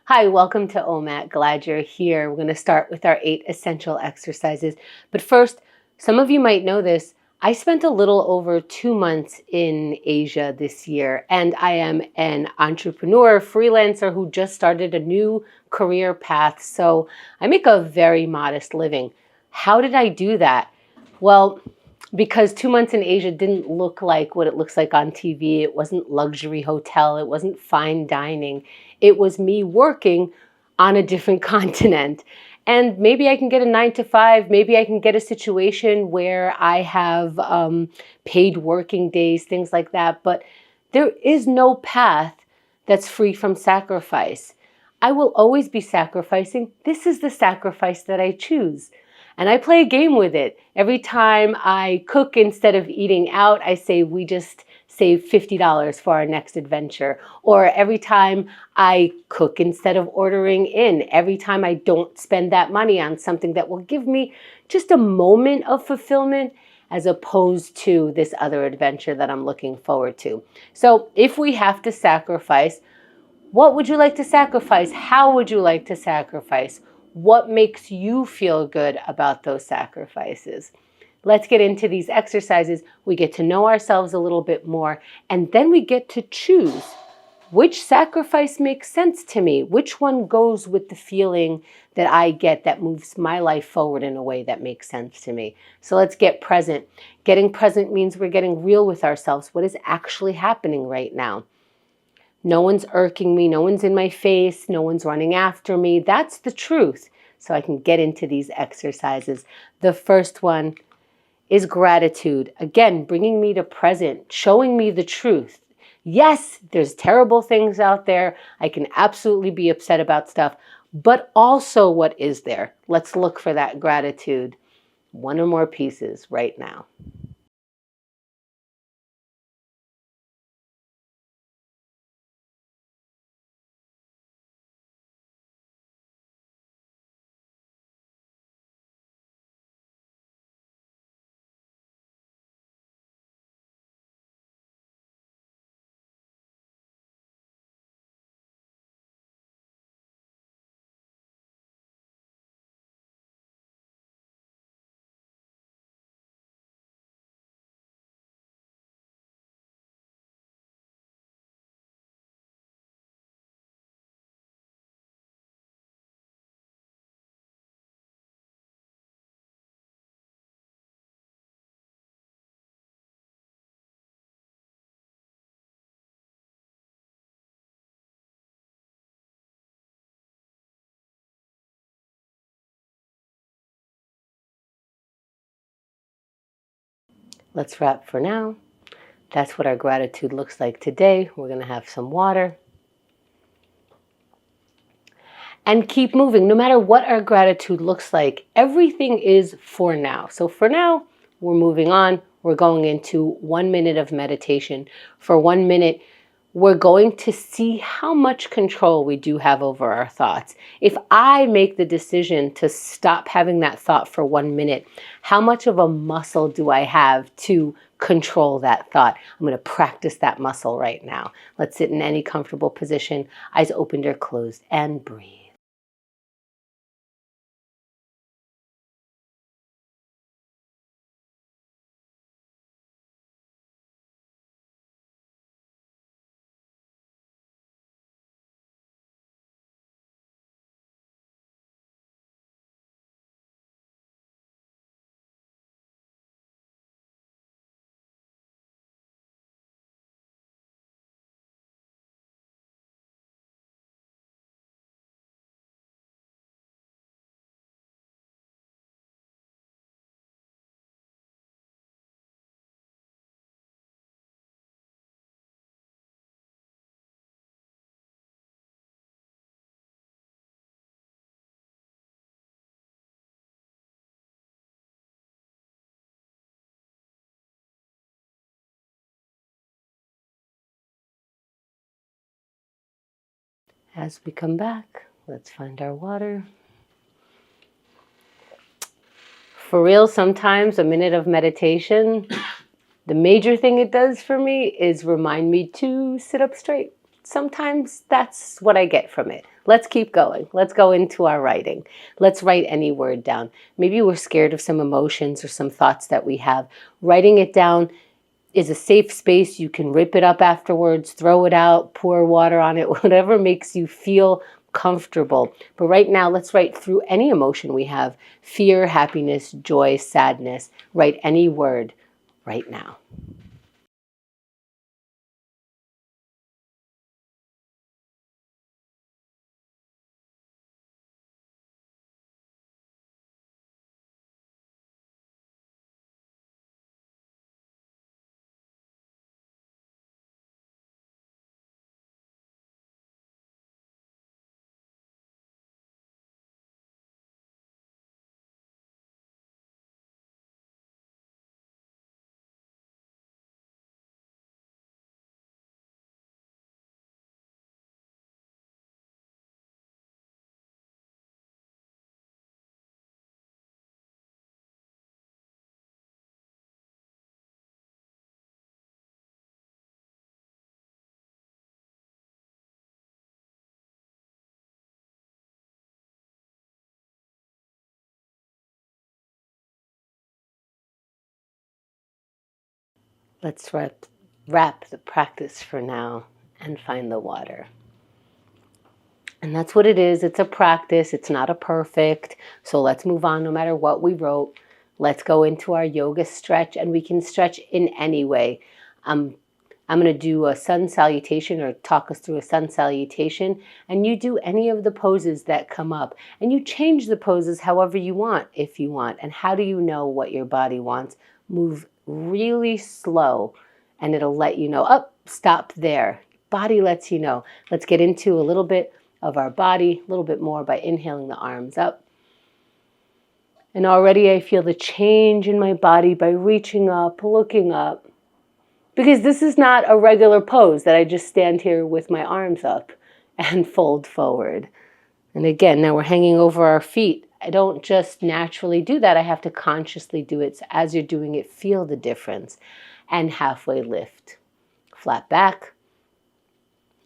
Hi, welcome to OMAT. Glad you're here. We're going to start with our 8 essential exercises. But first, some of you might know this. I spent a little over 2 months in Asia this year, and I am an entrepreneur, freelancer who just started a new career path. So I make a very modest living. How did I do that? Well, because 2 months in Asia didn't look like what it looks like on TV. It wasn't luxury hotel. It wasn't fine dining. It was me working on a different continent. And maybe I can get a 9 to 5. Maybe I can get a situation where I have paid working days, things like that. But there is no path that's free from sacrifice. I will always be sacrificing. This is the sacrifice that I choose. And I play a game with it. Every time I cook instead of eating out, I say we just save $50 for our next adventure. Or every time I cook instead of ordering in, every time I don't spend that money on something that will give me just a moment of fulfillment as opposed to this other adventure that I'm looking forward to. So if we have to sacrifice, what would you like to sacrifice? How would you like to sacrifice? What makes you feel good about those sacrifices? Let's get into these exercises. We get to know ourselves a little bit more, and then we get to choose which sacrifice makes sense to me, which one goes with the feeling that I get that moves my life forward in a way that makes sense to me. So let's get present. Getting present means we're getting real with ourselves. What is actually happening right now? No one's irking me, no one's in my face, no one's running after me. That's the truth. So I can get into these exercises. The first one is gratitude. Again, bringing me to present, showing me the truth. Yes, there's terrible things out there. I can absolutely be upset about stuff, but also what is there? Let's look for that gratitude. One or more pieces right now. Let's wrap for now. That's what our gratitude looks like today. We're going to have some water. And keep moving. No matter what our gratitude looks like, everything is for now. So for now, we're moving on. We're going into 1 minute of meditation. For 1 minute, we're going to see how much control we do have over our thoughts. If I make the decision to stop having that thought for 1 minute, how much of a muscle do I have to control that thought? I'm going to practice that muscle right now. Let's sit in any comfortable position, eyes opened or closed, and breathe. As we come back, let's find our water. For real, sometimes a minute of meditation, the major thing it does for me is remind me to sit up straight. sometimes that's what I get from it. Let's keep going. Let's go into our writing. Let's write any word down. Maybe we're scared of some emotions or some thoughts that we have. Writing it down is a safe space. You can rip it up afterwards, throw it out, pour water on it, whatever makes you feel comfortable. But right now, let's write through any emotion we have: fear, happiness, joy, sadness. Write any word right now. Let's wrap the practice for now and find the water. And that's what it is. It's a practice. It's not a perfect. So let's move on no matter what we wrote. Let's go into our yoga stretch, and we can stretch in any way. I'm going to do a sun salutation, or talk us through a sun salutation, and you do any of the poses that come up, and you change the poses however you want, if you want. And how do you know what your body wants? Move really slow, and it'll let you know, oh, stop there. Body lets you know. Let's get into a little bit of our body, a little bit more by inhaling the arms up. And already I feel the change in my body by reaching up, looking up. Because this is not a regular pose that I just stand here with my arms up and fold forward. And again, now we're hanging over our feet. I don't just naturally do that. I have to consciously do it. So as you're doing it, feel the difference. And halfway lift. Flat back.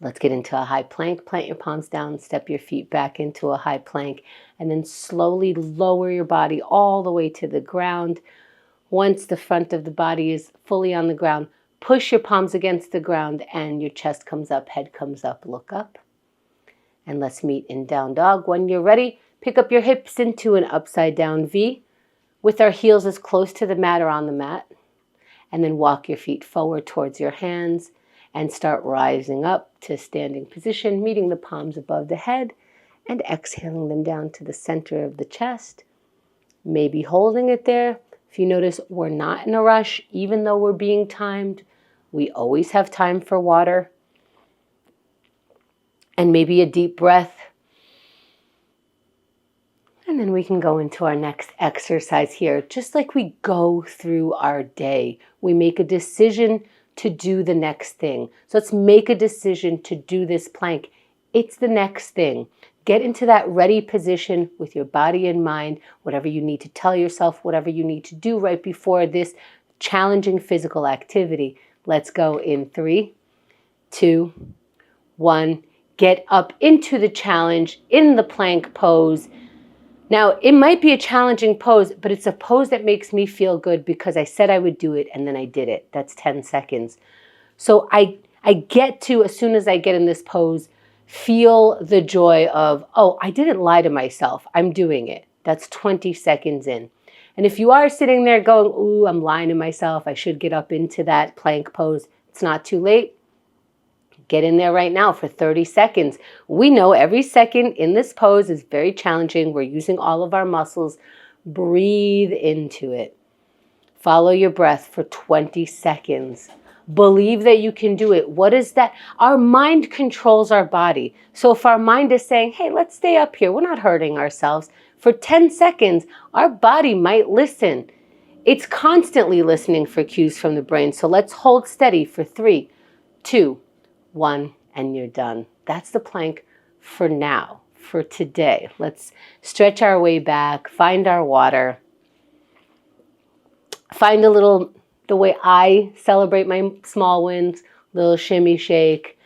Let's get into a high plank. Plant your palms down, step your feet back into a high plank, and then slowly lower your body all the way to the ground. Once the front of the body is fully on the ground, push your palms against the ground and your chest comes up, head comes up, look up. And let's meet in down dog. When you're ready, pick up your hips into an upside down V with our heels as close to the mat or on the mat. And then walk your feet forward towards your hands and start rising up to standing position, meeting the palms above the head and exhaling them down to the center of the chest. Maybe holding it there. If you notice, we're not in a rush, even though we're being timed. We always have time for water. And maybe a deep breath. And then we can go into our next exercise here. Just like we go through our day, we make a decision to do the next thing. So let's make a decision to do this plank. It's the next thing. Get into that ready position with your body and mind, whatever you need to tell yourself, whatever you need to do right before this challenging physical activity. Let's go in 3, 2, 1. Get up into the challenge in the plank pose. Now, it might be a challenging pose, but it's a pose that makes me feel good because I said I would do it and then I did it. That's 10 seconds. So I get to, as soon as I get in this pose, feel the joy of, oh, I didn't lie to myself. I'm doing it. That's 20 seconds in. And if you are sitting there going, ooh, I'm lying to myself, I should get up into that plank pose, it's not too late. Get in there right now for 30 seconds. We know every second in this pose is very challenging. We're using all of our muscles. Breathe into it. Follow your breath for 20 seconds. Believe that you can do it. What is that? Our mind controls our body. So if our mind is saying, hey, let's stay up here, we're not hurting ourselves. For 10 seconds, our body might listen. It's constantly listening for cues from the brain. So let's hold steady for 3, 2, 1, and you're done. That's the plank for now, for today. Let's stretch our way back, find our water, find the way I celebrate my small wins, little shimmy shake,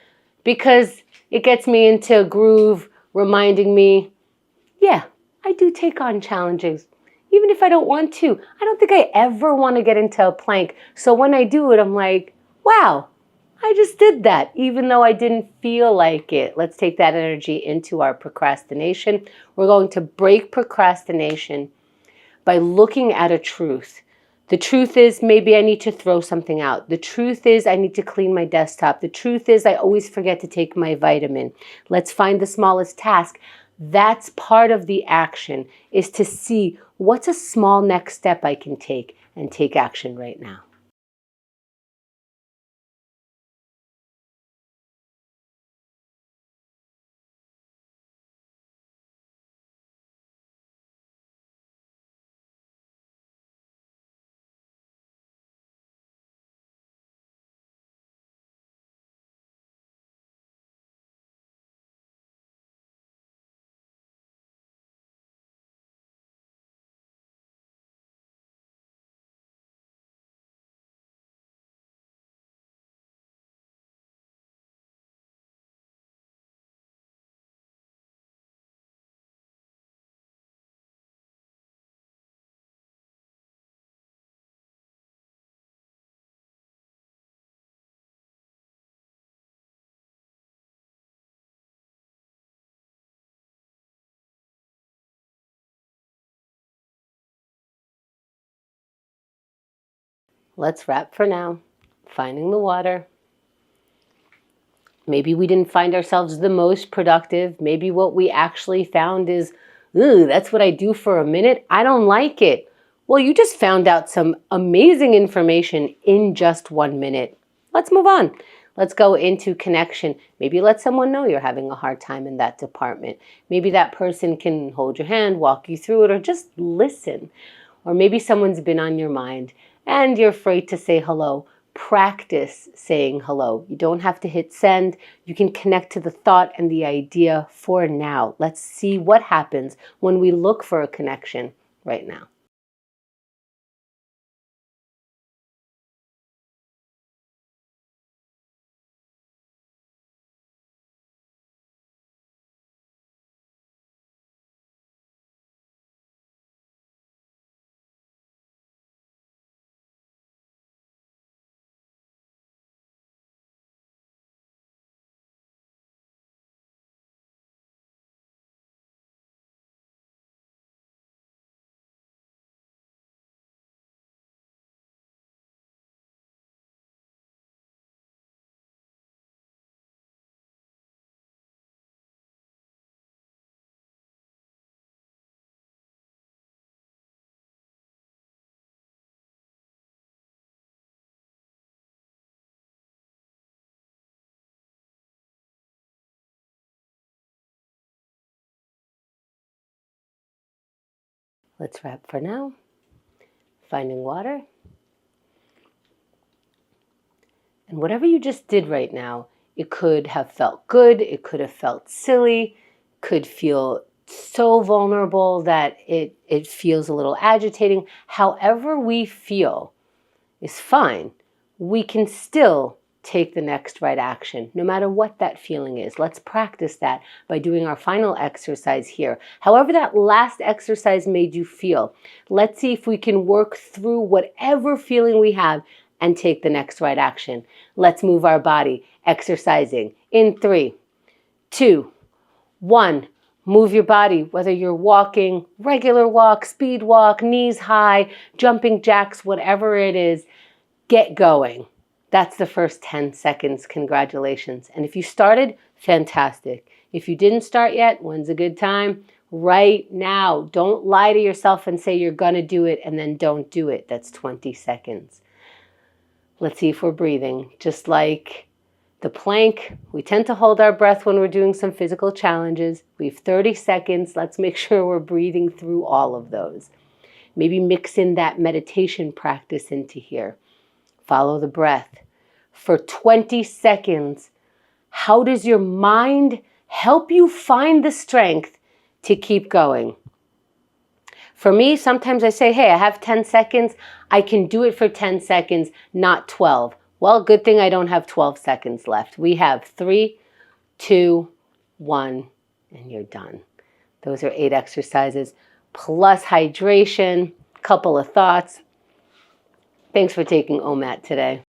because it gets me into a groove, reminding me, yeah, I do take on challenges. Even if I don't want to. I don't think I ever want to get into a plank. So when I do it, I'm like, wow, I just did that, even though I didn't feel like it. Let's take that energy into our procrastination. We're going to break procrastination by looking at a truth. The truth is maybe I need to throw something out. The truth is I need to clean my desktop. The truth is I always forget to take my vitamin. Let's find the smallest task. That's part of the action, is to see what's a small next step I can take and take action right now. Let's wrap for now. Finding the water. Maybe we didn't find ourselves the most productive. Maybe what we actually found is, ooh, that's what I do for a minute. I don't like it. Well, you just found out some amazing information in just 1 minute. Let's move on. Let's go into connection. Maybe let someone know you're having a hard time in that department. Maybe that person can hold your hand, walk you through it, or just listen. Or maybe someone's been on your mind and you're afraid to say hello. Practice saying hello. You don't have to hit send. You can connect to the thought and the idea for now. Let's see what happens when we look for a connection right now. Let's wrap for now. Finding water. And whatever you just did right now, it could have felt good, it could have felt silly, could feel so vulnerable that it feels a little agitating. However we feel is fine. We can still take the next right action, no matter what that feeling is. Let's practice that by doing our final exercise here. However that last exercise made you feel, let's see if we can work through whatever feeling we have and take the next right action. Let's move our body, exercising in 3, 2, 1. Move your body, whether you're walking, regular walk, speed walk, knees high, jumping jacks, whatever it is, get going. That's the first 10 seconds. Congratulations. And if you started, fantastic. If you didn't start yet, when's a good time? Right now. Don't lie to yourself and say you're going to do it and then don't do it. That's 20 seconds. Let's see if we're breathing. Just like the plank, we tend to hold our breath when we're doing some physical challenges. We have 30 seconds. Let's make sure we're breathing through all of those. Maybe mix in that meditation practice into here. Follow the breath. For 20 seconds, how does your mind help you find the strength to keep going? For me, sometimes I say, hey, I have 10 seconds. I can do it for 10 seconds, not 12. Well, good thing I don't have 12 seconds left. We have 3, 2, 1, and you're done. Those are 8 exercises, plus hydration, couple of thoughts. Thanks for taking OMAT today.